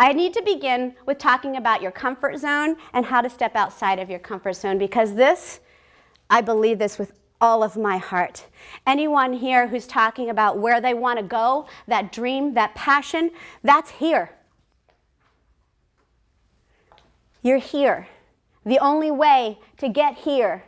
I need to begin with talking about your comfort zone and how to step outside of your comfort zone, because this, I believe this with all of my heart. Anyone here who's talking about where they want to go, that dream, that passion, that's here. You're here. The only way to get here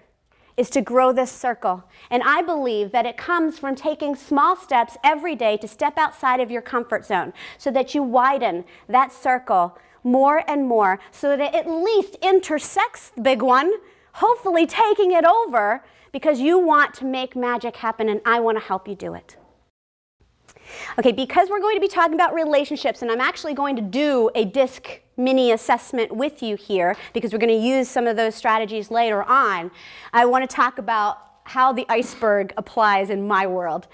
is to grow this circle. And I believe that it comes from taking small steps every day to step outside of your comfort zone so that you widen that circle more and more so that it at least intersects the big one, hopefully taking it over, because you want to make magic happen and I want to help you do it. Okay, because we're going to be talking about relationships, and I'm actually going to do a DISC mini assessment with you here because we're going to use some of those strategies later on. I want to talk about how the iceberg applies in my world.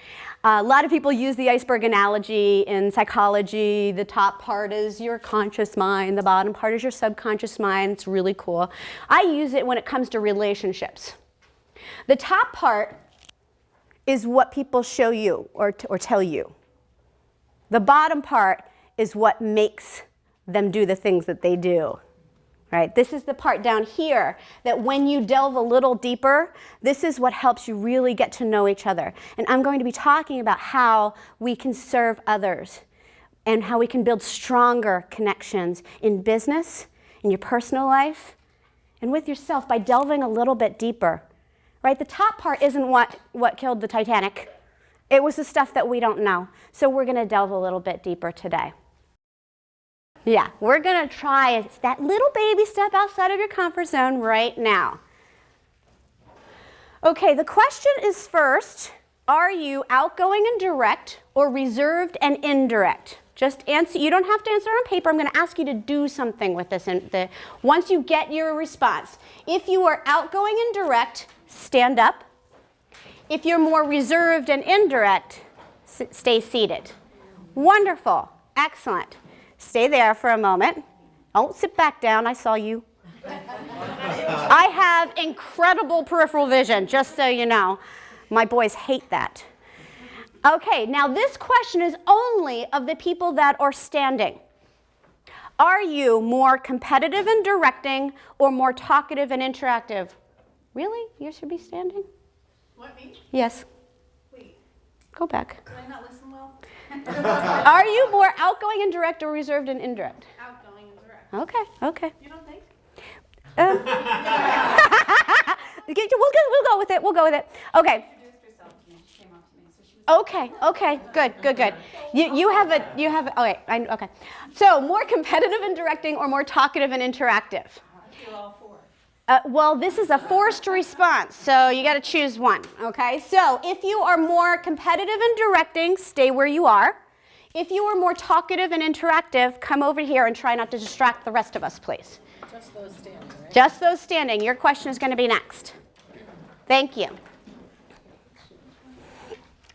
A lot of people use the iceberg analogy in psychology. The top part is your conscious mind, the bottom part is your subconscious mind. It's really cool. I use it when it comes to relationships. The top part is what people show you or tell you. The bottom part is what makes them do the things that they do, right? This is the part down here that when you delve a little deeper, this is what helps you really get to know each other. And I'm going to be talking about how we can serve others and how we can build stronger connections in business, in your personal life, and with yourself by delving a little bit deeper, right? The top part isn't what killed the Titanic. It was the stuff that we don't know. So we're going to delve a little bit deeper today. Yeah, we're going to try that little baby step outside of your comfort zone right now. Okay, the question is first, are you outgoing and direct or reserved and indirect? Just answer. You don't have to answer on paper. I'm going to ask you to do something with this. Once you get your response. If you are outgoing and direct, stand up. If you're more reserved and indirect, stay seated. Wonderful. Excellent. Stay there for a moment. Don't sit back down. I saw you. I have incredible peripheral vision, just so you know. My boys hate that. Okay, now this question is only of the people that are standing. Are you more competitive and directing or more talkative and interactive? Really? You should be standing? What, me? Yes. Wait. Go back. Did I not listen well? Are you more outgoing and direct or reserved and indirect? Outgoing and direct. Okay. You don't think? We'll go with it. Okay. She introduced herself to me. She came up to me, so she was. Okay. Good. You have it. Okay. So more competitive and directing or more talkative and interactive? I feel all four. Well, this is a forced response, so you got to choose one, okay? So if you are more competitive and directing, stay where you are. If you are more talkative and interactive, come over here and try not to distract the rest of us, please. Just those standing, right? Just those standing. Your question is going to be next. Thank you.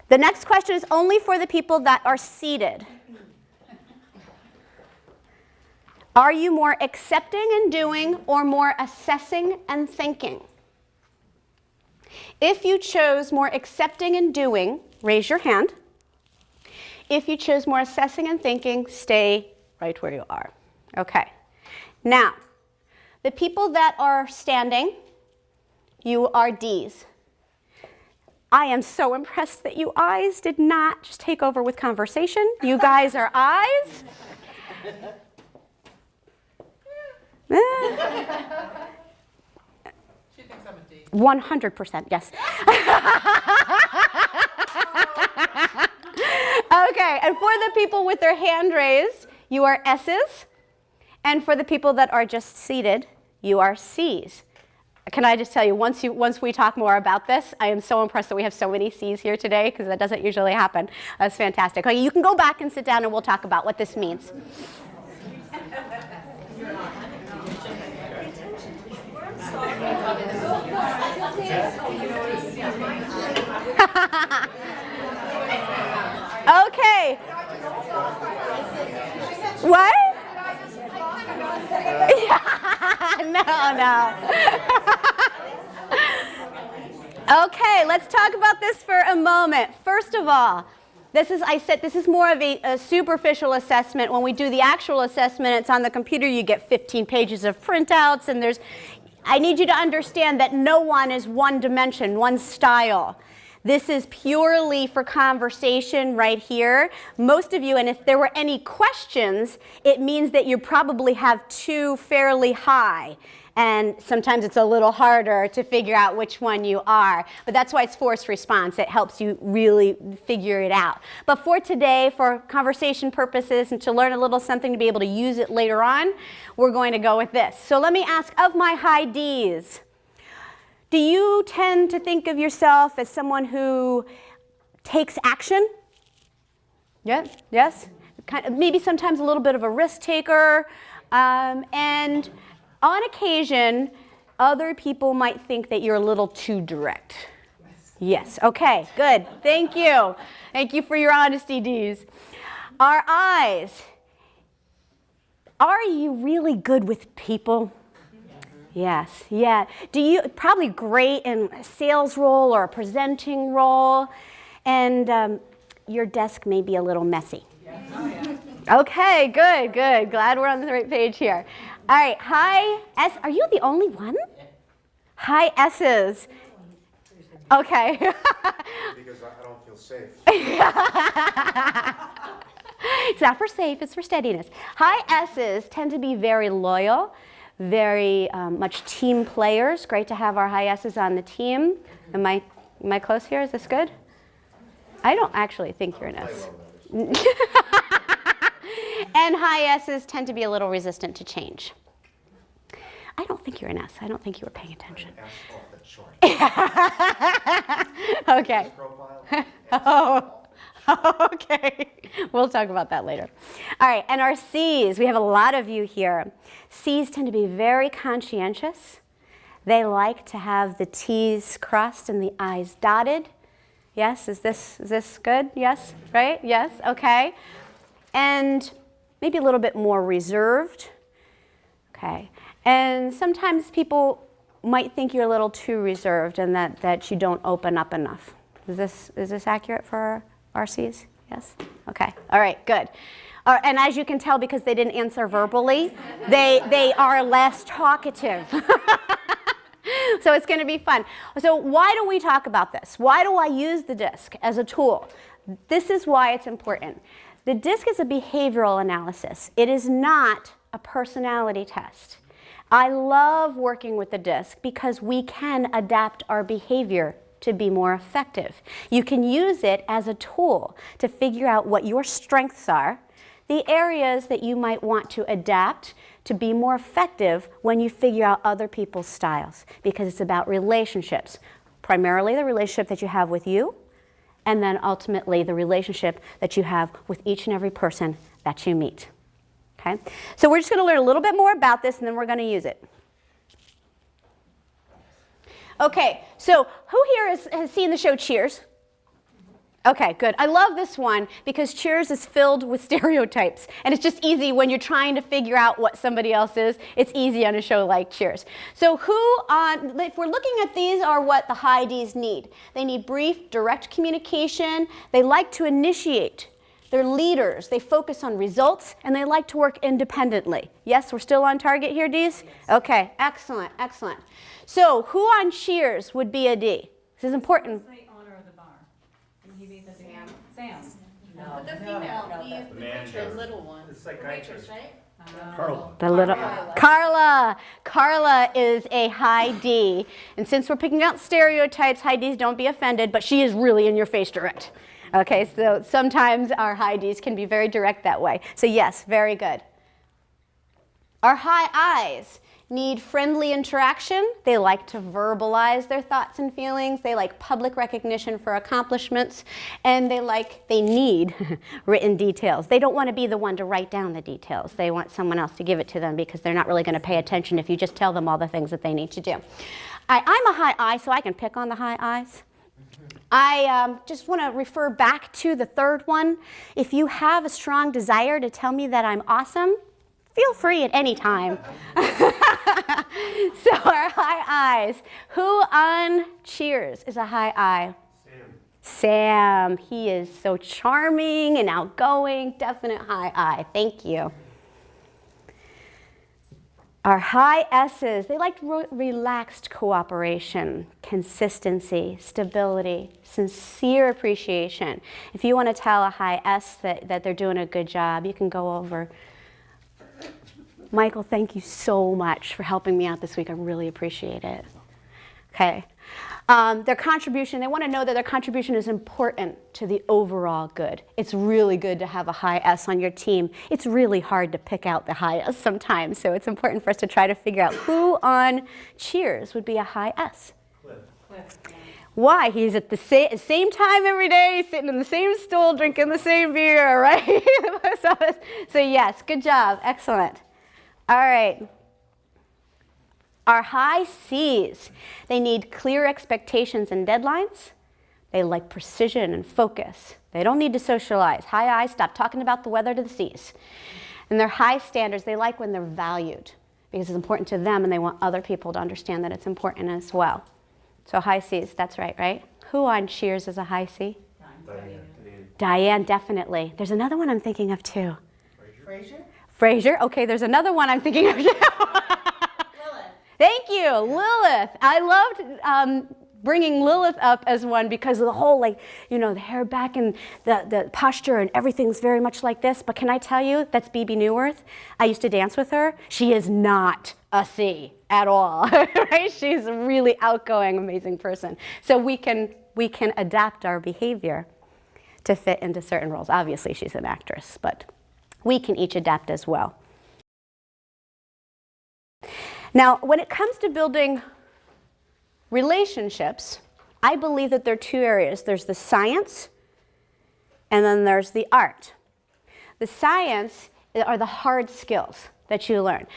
The next question is only for the people that are seated. Are you more accepting and doing or more assessing and thinking? If you chose more accepting and doing, raise your hand. If you chose more assessing and thinking, stay right where you are. Okay. Now, the people that are standing, you are Ds. I am so impressed that you Is did not just take over with conversation. You guys are Is. She thinks I'm a D. 100%, yes. Okay, and for the people with their hand raised, you are S's. And for the people that are just seated, you are C's. Can I just tell you, once we talk more about this, I am so impressed that we have so many C's here today, because that doesn't usually happen. That's fantastic. Okay, you can go back and sit down and we'll talk about what this means. Okay. What? No. Okay, let's talk about this for a moment. First of all, This is more of a superficial assessment. When we do the actual assessment, it's on the computer. You get 15 pages of printouts, and I need you to understand that no one is one dimension, one style. This is purely for conversation right here. Most of you, and if there were any questions, it means that you probably have two fairly high. And sometimes it's a little harder to figure out which one you are. But that's why it's forced response. It helps you really figure it out. But for today, for conversation purposes and to learn a little something to be able to use it later on, we're going to go with this. So let me ask, of my high Ds, do you tend to think of yourself as someone who takes action? Yeah? Yes? Maybe sometimes a little bit of a risk taker. And on occasion, other people might think that you're a little too direct. Yes. Okay, good. Thank you. Thank you for your honesty, Ds. Our Is. Are you really good with people? Yes, yeah. Probably great in a sales role or a presenting role, and your desk may be a little messy. Okay, good. Glad we're on the right page here. All right, high S. Are you the only one? High S's. Okay. Because I don't feel safe. It's not for safe, it's for steadiness. High S's tend to be very loyal, very much team players. Great to have our high S's on the team. Am I close here? Is this good? I don't actually think you're an S. And high S's tend to be a little resistant to change. I don't think you're an S. I don't think you were paying attention. Okay. Oh, okay. We'll talk about that later. All right, and our C's, we have a lot of you here. C's tend to be very conscientious. They like to have the T's crossed and the I's dotted. Yes, is this good? Yes, right? Yes, okay. And maybe a little bit more reserved. Okay. And sometimes people might think you're a little too reserved and that you don't open up enough. Is this accurate for our C's? Yes? Okay. All right, good. And as you can tell, because they didn't answer verbally, they are less talkative. So it's going to be fun. So why do we talk about this? Why do I use the DISC as a tool? This is why it's important. The DISC is a behavioral analysis. It is not a personality test. I love working with the DISC because we can adapt our behavior to be more effective. You can use it as a tool to figure out what your strengths are, the areas that you might want to adapt to be more effective when you figure out other people's styles, because it's about relationships, primarily the relationship that you have with you, and then ultimately the relationship that you have with each and every person that you meet. Okay? So we're just going to learn a little bit more about this, and then we're going to use it. Okay, so who here has seen the show Cheers? Okay, good. I love this one because Cheers is filled with stereotypes, and it's just easy when you're trying to figure out what somebody else is. It's easy on a show like Cheers. So if we're looking at these, are what the high Ds need. They need brief, direct communication. They like to initiate. They're leaders. They focus on results, and they like to work independently. Yes, we're still on target here, Ds? Okay, excellent, excellent. So who on Cheers would be a D? This is important. Who's the owner of the bar? Can he be the Sam? No. But the female, The manager. the little one. The psychiatrist. Right? Carla. The little Carla. Carla is a high D. And since we're picking out stereotypes, high Ds, don't be offended, but she is really in your face direct. Okay, so sometimes our high Ds can be very direct that way. So yes, very good. Our high Is need friendly interaction. They like to verbalize their thoughts and feelings. They like public recognition for accomplishments. And they need written details. They don't want to be the one to write down the details. They want someone else to give it to them because they're not really going to pay attention if you just tell them all the things that they need to do. I'm a high I, so I can pick on the high Is. I just want to refer back to the third one. If you have a strong desire to tell me that I'm awesome, feel free at any time. So our high Is. Who on Cheers is a high I? Sam, he is so charming and outgoing. Definite high I. Thank you. Our high S's, they like relaxed cooperation, consistency, stability, sincere appreciation. If you want to tell a high S that they're doing a good job, you can go over. Michael, thank you so much for helping me out this week. I really appreciate it. Okay. Their contribution, they want to know that their contribution is important to the overall good. It's really good to have a high S on your team. It's really hard to pick out the high S sometimes, so it's important for us to try to figure out who on Cheers would be a high S. Cliff. Why? He's at the same time every day, sitting in the same stool, drinking the same beer, right? So yes, good job. Excellent. All right. Our high C's, they need clear expectations and deadlines. They like precision and focus. They don't need to socialize. High I's stop talking about the weather to the C's. And their high standards, they like when they're valued because it's important to them and they want other people to understand that it's important as well. So high C's, that's right, right? Who on Cheers is a high C? Diane, definitely. There's another one I'm thinking of too. Frasier? Okay, there's another one I'm thinking of too. Thank you, Lilith. I loved bringing Lilith up as one because of the whole, like, you know, the hair back and the posture and everything's very much like this. But can I tell you, that's BB Newworth. I used to dance with her. She is not a C at all, right? She's a really outgoing, amazing person. So we can adapt our behavior to fit into certain roles. Obviously, she's an actress, but we can each adapt as well. Now, when it comes to building relationships, I believe that there are two areas. There's the science, and then there's the art. The science are the hard skills that you learn.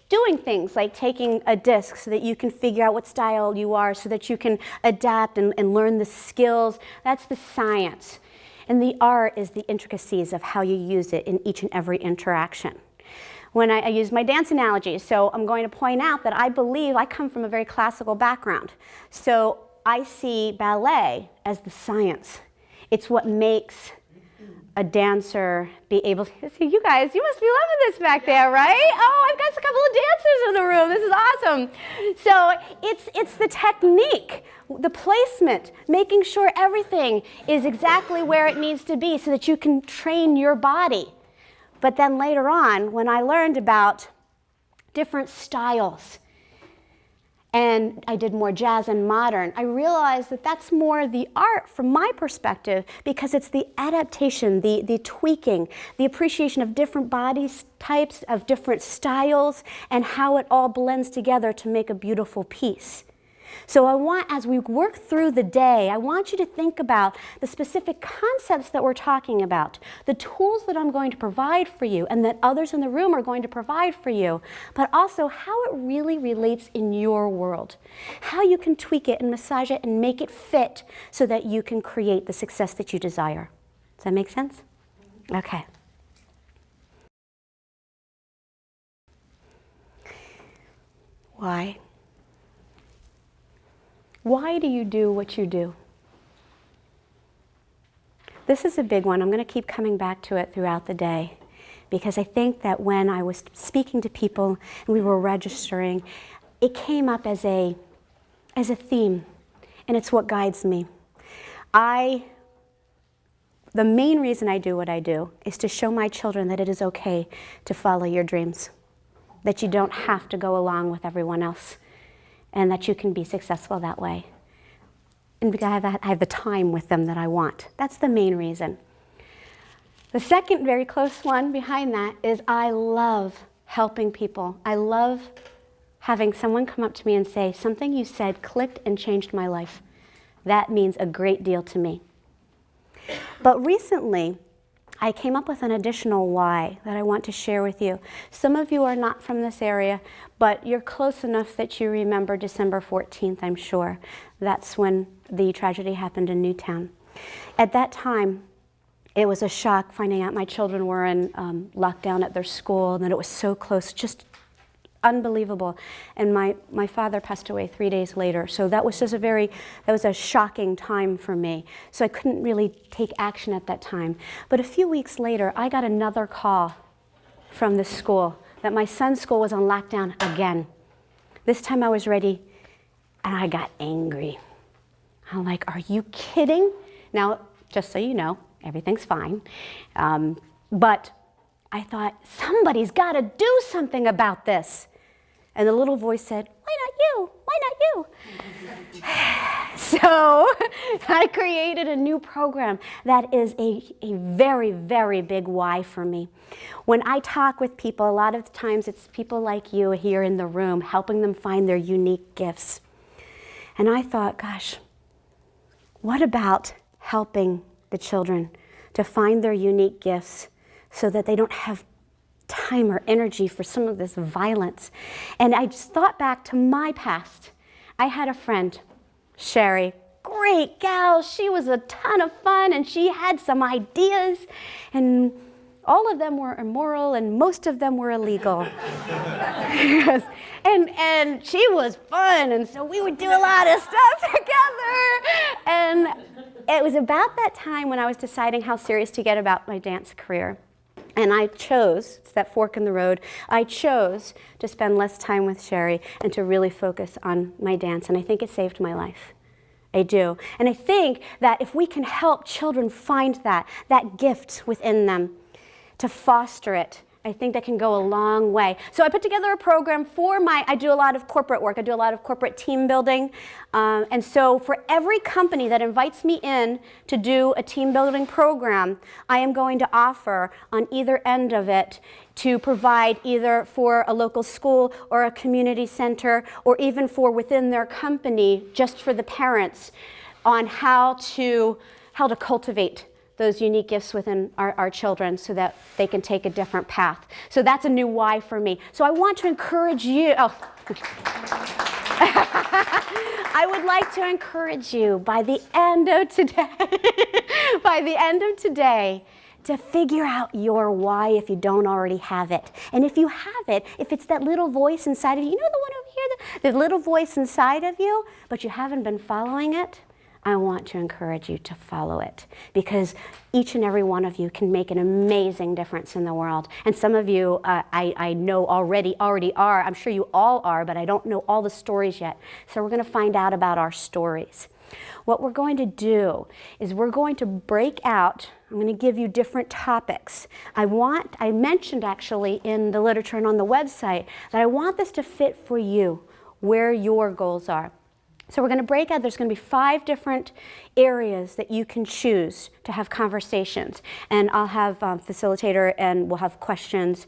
Doing things like taking a disc so that you can figure out what style you are, so that you can adapt and learn the skills. That's the science. And the art is the intricacies of how you use it in each and every interaction. When I use my dance analogy, so I'm going to point out that I believe I come from a very classical background. So I see ballet as the science. It's what makes a dancer be able to, you guys, you must be loving this back there, right? Oh, I've got a couple of dancers in the room. This is awesome. So it's the technique, the placement, making sure everything is exactly where it needs to be so that you can train your body. But then later on, when I learned about different styles, and I did more jazz and modern, I realized that that's more the art from my perspective because it's the adaptation, the tweaking, the appreciation of different body types, of different styles, and how it all blends together to make a beautiful piece. So I want, as we work through the day, I want you to think about the specific concepts that we're talking about, the tools that I'm going to provide for you and that others in the room are going to provide for you, but also how it really relates in your world, how you can tweak it and massage it and make it fit so that you can create the success that you desire. Does that make sense? Okay. Why? Why do you do what you do? This is a big one. I'm going to keep coming back to it throughout the day because I think that when I was speaking to people and we were registering, it came up as a theme, and it's what guides me. The main reason I do what I do is to show my children that it is okay to follow your dreams, that you don't have to go along with everyone else, and that you can be successful that way. And because I have the time with them that I want. That's the main reason. The second very close one behind that is I love helping people. I love having someone come up to me and say, something you said clicked and changed my life. That means a great deal to me. But recently, I came up with an additional why that I want to share with you. Some of you are not from this area, but you're close enough that you remember December 14th, I'm sure. That's when the tragedy happened in Newtown. At that time, it was a shock finding out my children were in lockdown at their school and that it was so close, just unbelievable. And my father passed away 3 days later. So that was just that was a shocking time for me. So I couldn't really take action at that time. But a few weeks later, I got another call from the school that my son's school was on lockdown again. This time I was ready, and I got angry. I'm like, are you kidding? Now, just so you know, everything's fine. But I thought, somebody's got to do something about this. And the little voice said, why not you? Why not you? So I created a new program that is a very, very big why for me. When I talk with people, a lot of times it's people like you here in the room, helping them find their unique gifts. And I thought, gosh, what about helping the children to find their unique gifts so that they don't have time or energy for some of this violence? And I just thought back to my past. I had a friend, Sherry, great gal. She was a ton of fun, and she had some ideas, and all of them were immoral, and most of them were illegal. Yes. And she was fun, and so we would do a lot of stuff together. And it was about that time when I was deciding how serious to get about my dance career. And I chose, it's that fork in the road, I chose to spend less time with Sherry and to really focus on my dance. And I think it saved my life. I do. And I think that if we can help children find that gift within them, to foster it, I think that can go a long way. So I put together a program I do a lot of corporate work. I do a lot of corporate team building. And so for every company that invites me in to do a team building program, I am going to offer on either end of it to provide either for a local school or a community center or even for within their company, just for the parents, on how to cultivate those unique gifts within our children so that they can take a different path. So that's a new why for me. So I want to encourage you. I would like to encourage you by the end of today, to figure out your why if you don't already have it. And if you have it, if it's that little voice inside of you, you know the one over here, the little voice inside of you, but you haven't been following it, I want to encourage you to follow it, because each and every one of you can make an amazing difference in the world. And some of you, I know already are. I'm sure you all are, but I don't know all the stories yet. So we're going to find out about our stories. What we're going to do is we're going to break out. I'm going to give you different topics. I mentioned actually in the literature and on the website that I want this to fit for you, where your goals are. So we're going to break out. There's going to be 5 different areas that you can choose to have conversations. And I'll have a facilitator, and we'll have questions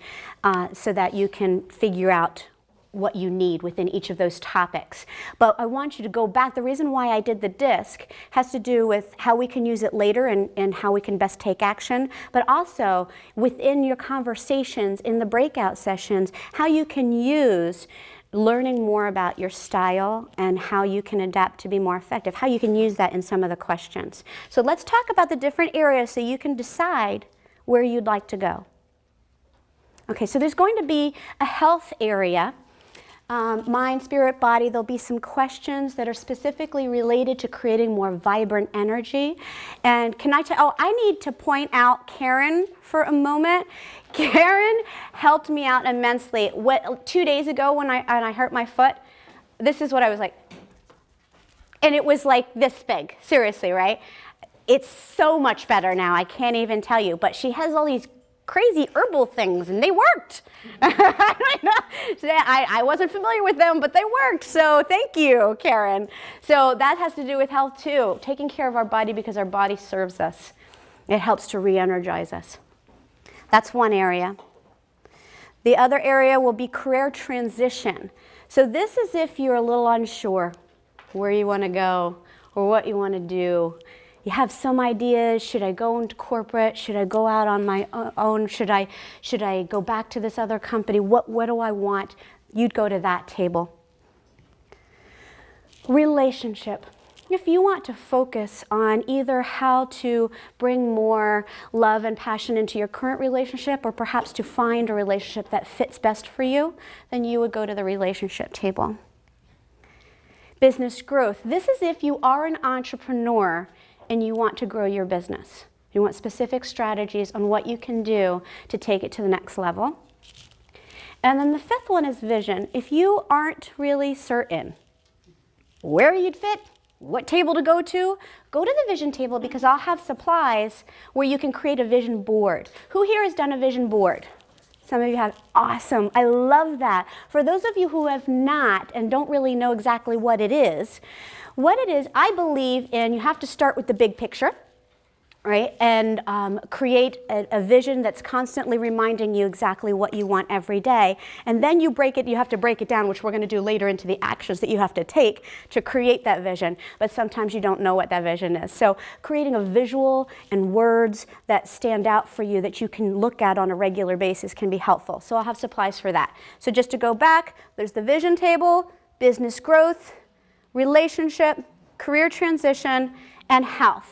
so that you can figure out what you need within each of those topics. But I want you to go back. The reason why I did the disc has to do with how we can use it later and how we can best take action, but also within your conversations in the breakout sessions, how you can use learning more about your style and how you can adapt to be more effective, how you can use that in some of the questions. So let's talk about the different areas so you can decide where you'd like to go. Okay, so there's going to be a health area, mind, spirit, body. There'll be some questions that are specifically related to creating more vibrant energy. And I need to point out Karen for a moment. Karen helped me out immensely. 2 days ago when I hurt my foot, this is what I was like. And it was like this big, seriously, right? It's so much better now, I can't even tell you. But she has all these crazy herbal things, and they worked. I wasn't familiar with them, but they worked. So thank you, Karen. So that has to do with health too, taking care of our body because our body serves us. It helps to re-energize us. That's one area. The other area will be career transition. So this is if you're a little unsure where you want to go or what you want to do. You have some ideas. Should I go into corporate? Should I go out on my own? Should I go back to this other company? What do I want? You'd go to that table. Relationship. if you want to focus on either how to bring more love and passion into your current relationship or perhaps to find a relationship that fits best for you, then you would go to the relationship table. Business growth. This is if you are an entrepreneur and you want to grow your business. You want specific strategies on what you can do to take it to the next level. And then the fifth one is vision. If you aren't really certain where you'd fit, what table to go to the vision table, because I'll have supplies where you can create a vision board. Who here has done a vision board? Some of you have. Awesome. I love that. For those of you who have not and don't really know exactly what it is, I believe in, you have to start with the big picture, right? And create a vision that's constantly reminding you exactly what you want every day. And then you have to break it down, which we're going to do later, into the actions that you have to take to create that vision. But sometimes you don't know what that vision is. So creating a visual and words that stand out for you that you can look at on a regular basis can be helpful. So I'll have supplies for that. So just to go back, there's the vision table, business growth, relationship, career transition, and health.